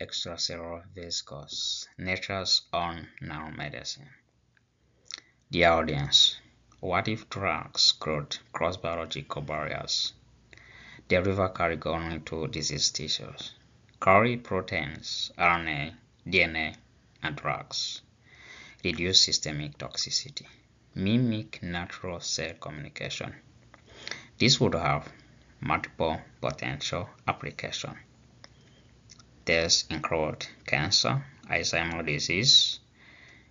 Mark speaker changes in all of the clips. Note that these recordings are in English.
Speaker 1: Extracellular Vesicles, Nature's Own Nanomedicine. Dear audience, what if drugs could cross biological barriers, deliver cargo into disease tissues, carry proteins, RNA, DNA, and drugs, reduce systemic toxicity, mimic natural cell communication? This would have multiple potential applications. These include cancer, Alzheimer's disease,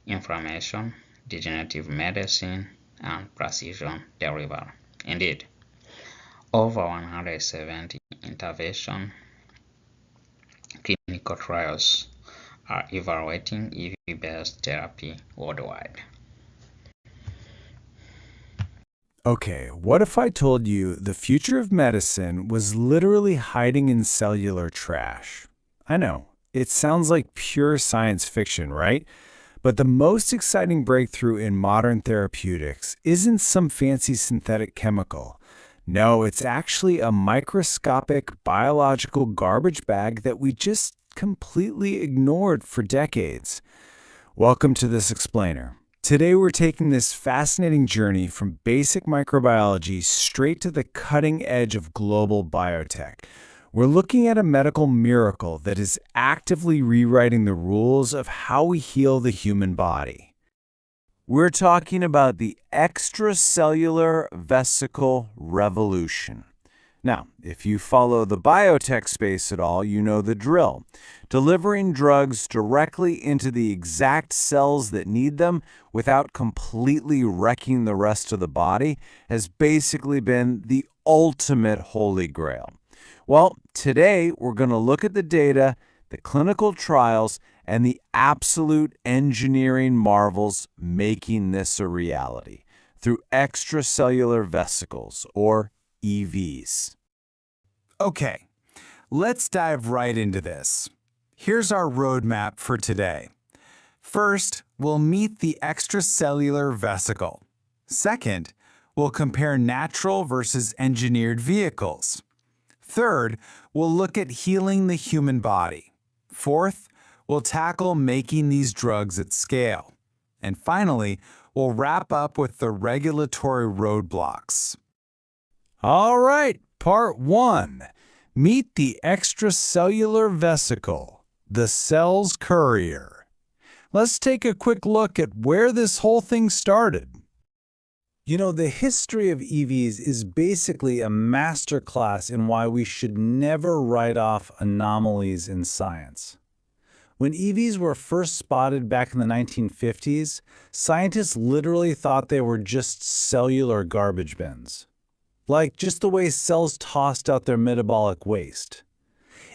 Speaker 1: inflammation, degenerative medicine, and precision delivery. Indeed, over 170 intervention clinical trials are evaluating EV-based therapy worldwide.
Speaker 2: Okay, what if I told you the future of medicine was literally hiding in cellular trash? I know, it sounds like pure science fiction, right? But the most exciting breakthrough in modern therapeutics isn't some fancy synthetic chemical. No, it's actually a microscopic biological garbage bag that we just completely ignored for decades. Welcome to this explainer. Today we're taking this fascinating journey from basic microbiology straight to the cutting edge of global biotech. We're looking at a medical miracle that is actively rewriting the rules of how we heal the human body. We're talking about the extracellular vesicle revolution. Now, if you follow the biotech space at all, you know the drill. Delivering drugs directly into the exact cells that need them without completely wrecking the rest of the body has basically been the ultimate holy grail. Well, today we're going to look at the data, the clinical trials, and the absolute engineering marvels making this a reality through extracellular vesicles, or EVs. Okay, let's dive right into this. Here's our roadmap for today. First, we'll meet the extracellular vesicle. Second, we'll compare natural versus engineered vehicles. Third, we'll look at healing the human body. Fourth, we'll tackle making these drugs at scale. And finally, we'll wrap up with the regulatory roadblocks. All right, part 1. Meet the extracellular vesicle, the cell's courier. Let's take a quick look at where this whole thing started. You know, the history of EVs is basically a masterclass in why we should never write off anomalies in science. When EVs were first spotted back in the 1950s, scientists literally thought they were just cellular garbage bins. Like just the way cells tossed out their metabolic waste.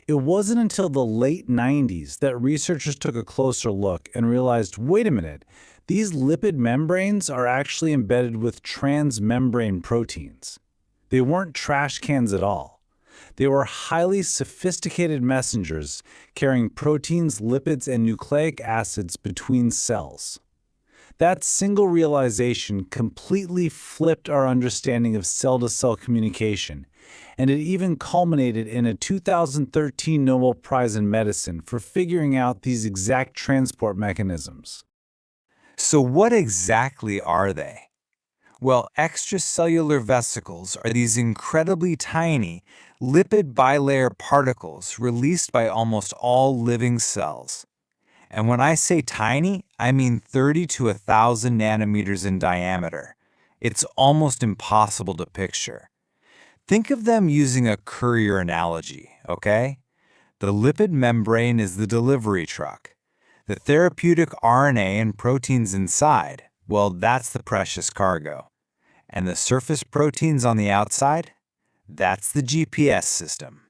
Speaker 2: It wasn't until the late 90s that researchers took a closer look and realized, wait a minute, these lipid membranes are actually embedded with transmembrane proteins. They weren't trash cans at all. They were highly sophisticated messengers carrying proteins, lipids, and nucleic acids between cells. That single realization completely flipped our understanding of cell-to-cell communication, and it even culminated in a 2013 Nobel Prize in Medicine for figuring out these exact transport mechanisms. So what exactly are they? Well, extracellular vesicles are these incredibly tiny lipid bilayer particles released by almost all living cells. And when I say tiny, I mean 30 to 1,000 nanometers in diameter. It's almost impossible to picture. Think of them using a courier analogy, okay? The lipid membrane is the delivery truck. The therapeutic RNA and proteins inside, well, that's the precious cargo. And the surface proteins on the outside? That's the GPS system.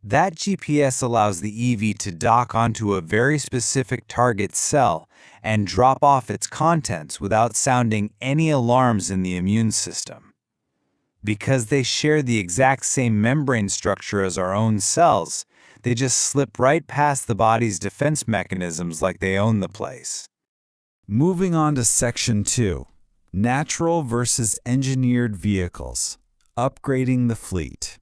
Speaker 2: That GPS allows the EV to dock onto a very specific target cell and drop off its contents without sounding any alarms in the immune system. Because they share the exact same membrane structure as our own cells, they just slip right past the body's defense mechanisms like they own the place. Moving on to Section 2, Natural versus Engineered Vehicles, Upgrading the Fleet.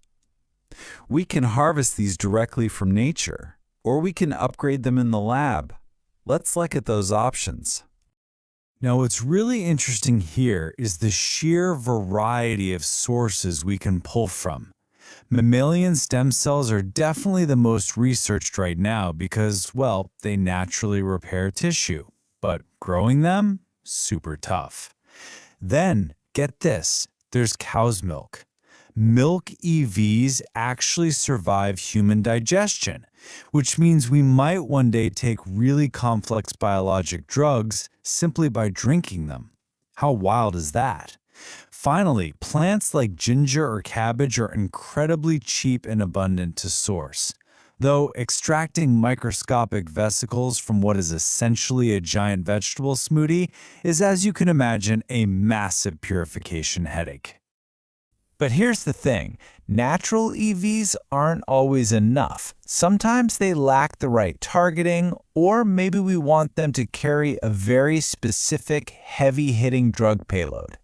Speaker 2: We can harvest these directly from nature. or we can upgrade them in the lab. Let's look at those options. Now, what's really interesting here is the sheer variety of sources we can pull from. Mammalian stem cells are definitely the most researched right now because, well, they naturally repair tissue. But growing them? Super tough. Then, get this, there's cow's milk. Milk EVs actually survive human digestion, which means we might one day take really complex biologic drugs simply by drinking them. How wild is that? Finally, plants like ginger or cabbage are incredibly cheap and abundant to source. Though extracting microscopic vesicles from what is essentially a giant vegetable smoothie is, as you can imagine, a massive purification headache. But here's the thing, natural EVs aren't always enough. Sometimes they lack the right targeting, or maybe we want them to carry a very specific, heavy-hitting drug payload.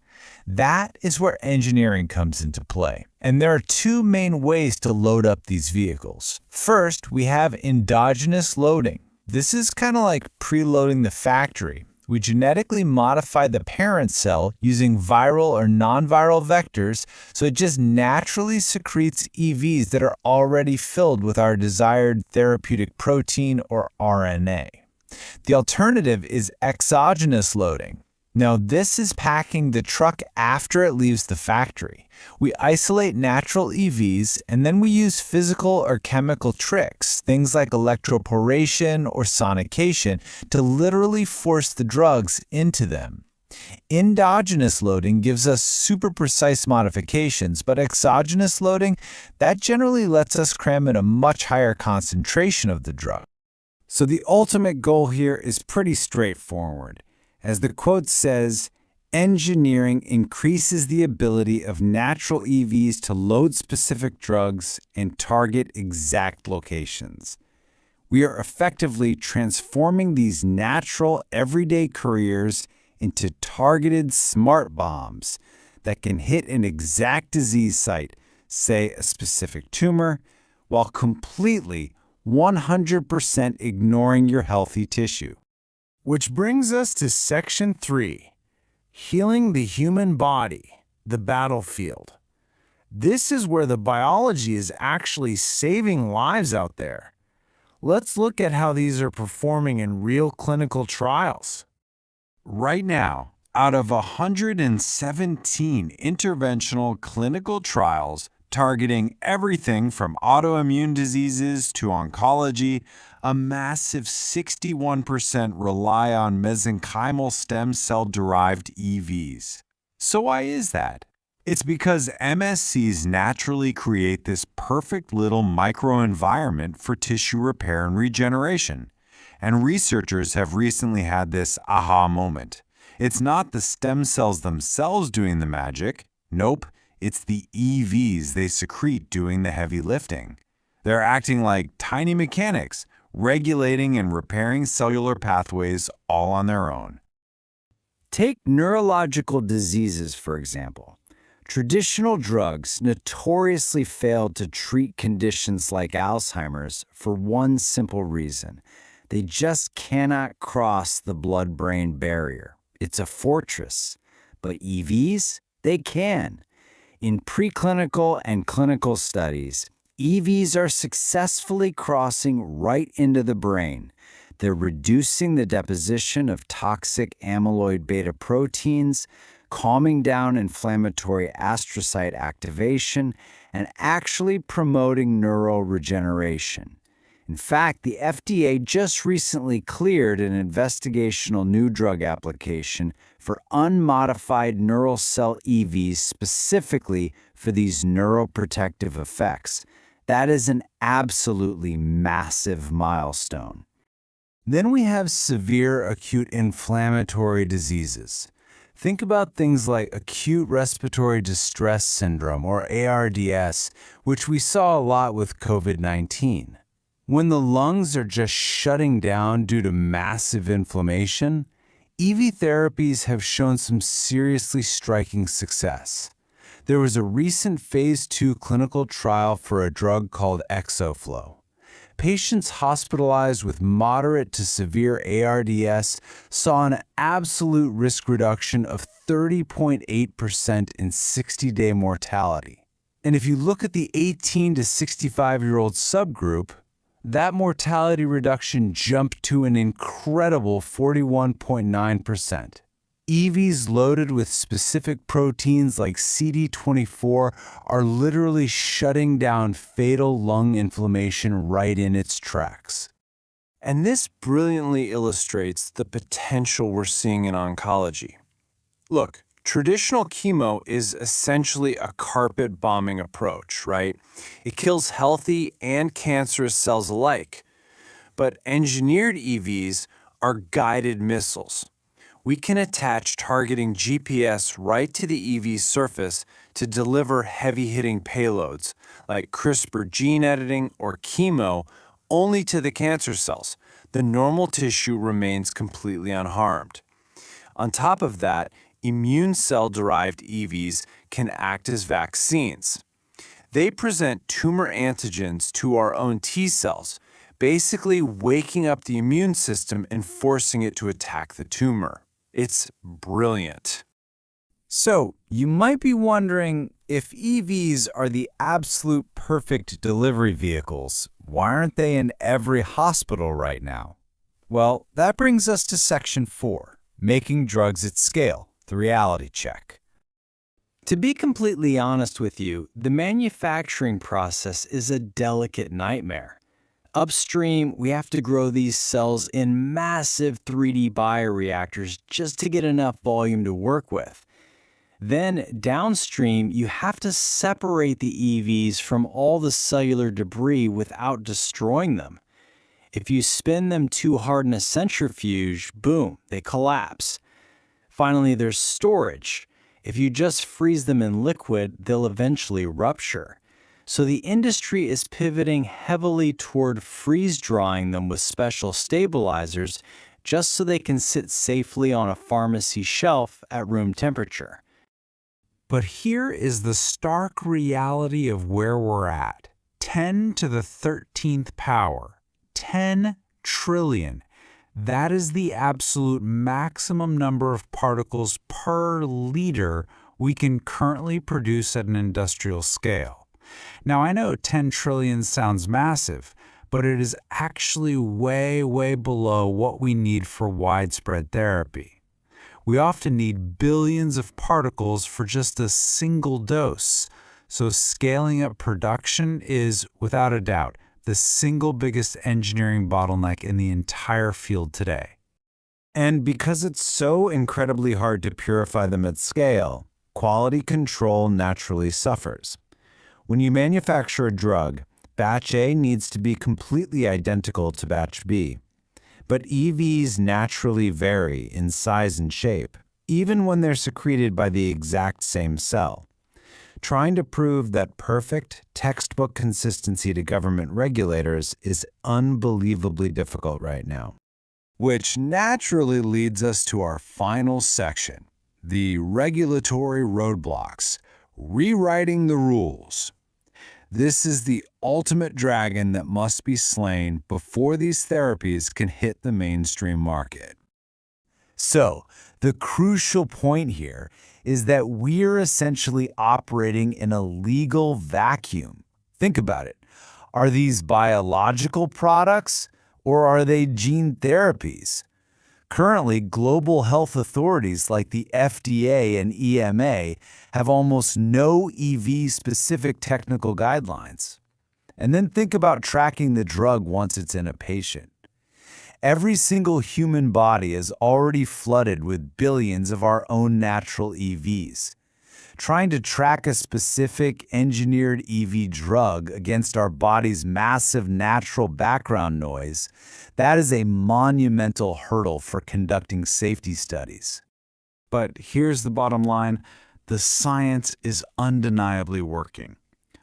Speaker 2: That is where engineering comes into play. And there are two main ways to load up these vehicles. First, we have endogenous loading. This is kind of like preloading the factory. We genetically modify the parent cell using viral or non-viral vectors, so it just naturally secretes EVs that are already filled with our desired therapeutic protein or RNA. The alternative is exogenous loading. Now, this is packing the truck after it leaves the factory. We isolate natural EVs, and then we use physical or chemical tricks, things like electroporation or sonication, to literally force the drugs into them. Endogenous loading gives us super precise modifications, but exogenous loading, that generally lets us cram in a much higher concentration of the drug. So the ultimate goal here is pretty straightforward. As the quote says, engineering increases the ability of natural EVs to load specific drugs and target exact locations. We are effectively transforming these natural, everyday couriers into targeted smart bombs that can hit an exact disease site, say a specific tumor, while completely 100% ignoring your healthy tissue. Which brings us to Section 3, Healing the Human Body, the Battlefield. This is where the biology is actually saving lives out there. Let's look at how these are performing in real clinical trials. Right now, out of 117 interventional clinical trials targeting everything from autoimmune diseases to oncology, a massive 61% rely on mesenchymal stem cell-derived EVs. So why is that? It's because MSCs naturally create this perfect little microenvironment for tissue repair and regeneration. And researchers have recently had this aha moment. It's not the stem cells themselves doing the magic. Nope, it's the EVs they secrete doing the heavy lifting. They're acting like tiny mechanics, regulating and repairing cellular pathways all on their own.
Speaker 3: Take neurological diseases, for example. Traditional drugs notoriously failed to treat conditions like Alzheimer's for one simple reason. They just cannot cross the blood-brain barrier. It's a fortress. But EVs, they can. In preclinical and clinical studies, EVs are successfully crossing right into the brain. They're reducing the deposition of toxic amyloid beta proteins, calming down inflammatory astrocyte activation, and actually promoting neural regeneration. In fact, the FDA just recently cleared an investigational new drug application for unmodified neural cell EVs specifically for these neuroprotective effects. That is an absolutely massive milestone.
Speaker 2: Then we have severe acute inflammatory diseases. Think about things like acute respiratory distress syndrome, or ARDS, which we saw a lot with COVID-19. When the lungs are just shutting down due to massive inflammation, EV therapies have shown some seriously striking success. There was a recent phase 2 clinical trial for a drug called ExoFlow.
Speaker 3: patients hospitalized with moderate to severe ARDS saw an absolute risk reduction of 30.8% in 60-day mortality. And if you look at the 18 to 65-year-old subgroup, that mortality reduction jumped to an incredible 41.9%. EVs loaded with specific proteins like CD24 are literally shutting down fatal lung inflammation right in its tracks. And this brilliantly illustrates the potential we're seeing in oncology. Look, traditional chemo is essentially a carpet bombing approach, right? It kills healthy and cancerous cells alike. But engineered EVs are guided missiles. We can attach targeting GPS right to the EV's surface to deliver heavy-hitting payloads, like CRISPR gene editing or chemo, only to the cancer cells. The normal tissue remains completely unharmed. On top of that, immune cell-derived EVs can act as vaccines. They present tumor antigens to our own T cells, basically waking up the immune system and forcing it to attack the tumor. It's brilliant. So, you might be wondering, if EVs are the absolute perfect delivery vehicles, why aren't they in every hospital right now? Well, that brings us to Section 4, Making Drugs at Scale, the reality check. To be completely honest with you, the manufacturing process is a delicate nightmare. Upstream, we have to grow these cells in massive 3D bioreactors just to get enough volume to work with. Then, downstream, you have to separate the EVs from all the cellular debris without destroying them. If you spin them too hard in a centrifuge, boom, they collapse. Finally, there's storage. If you just freeze them in liquid, they'll eventually rupture. So the industry is pivoting heavily toward freeze-drying them with special stabilizers just so they can sit safely on a pharmacy shelf at room temperature.
Speaker 2: But here is the stark reality of where we're at. 10 to the 13th power. 10 trillion. That is the absolute maximum number of particles per liter we can currently produce at an industrial scale. Now, I know 10 trillion sounds massive, but it is actually way, way below what we need for widespread therapy. We often need billions of particles for just a single dose, so scaling up production is, without a doubt, the single biggest engineering bottleneck in the entire field today. And because it's so incredibly hard to purify them at scale, quality control naturally suffers. When you manufacture a drug, batch A needs to be completely identical to batch B. But EVs naturally vary in size and shape, even when they're secreted by the exact same cell. Trying to prove that perfect textbook consistency to government regulators is unbelievably difficult right now. Which naturally leads us to our final section, the regulatory roadblocks, rewriting the rules. This is the ultimate dragon that must be slain before these therapies can hit the mainstream market. So, the crucial point here is that we're essentially operating in a legal vacuum. Think about it. Are these biological products or are they gene therapies? Currently, global health authorities like the FDA and EMA have almost no EV-specific technical guidelines. And then think about tracking the drug once it's in a patient. Every single human body is already flooded with billions of our own natural EVs. Trying to track a specific engineered EV drug against our body's massive natural background noise, that is a monumental hurdle for conducting safety studies. But here's the bottom line. The science is undeniably working.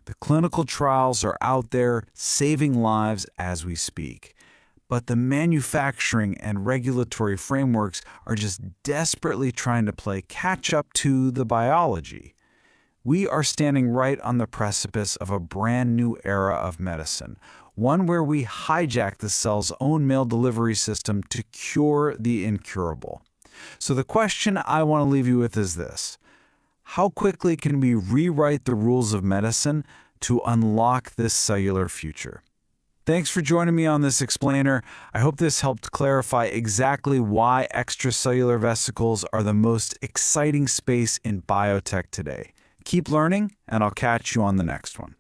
Speaker 2: The clinical trials are out there saving lives as we speak. But the manufacturing and regulatory frameworks are just desperately trying to play catch-up to the biology. We are standing right on the precipice of a brand new era of medicine, one where we hijack the cell's own mail delivery system to cure the incurable. So the question I want to leave you with is this: how quickly can we rewrite the rules of medicine to unlock this cellular future? Thanks for joining me on this explainer. I hope this helped clarify exactly why extracellular vesicles are the most exciting space in biotech today. Keep learning, and I'll catch you on the next one.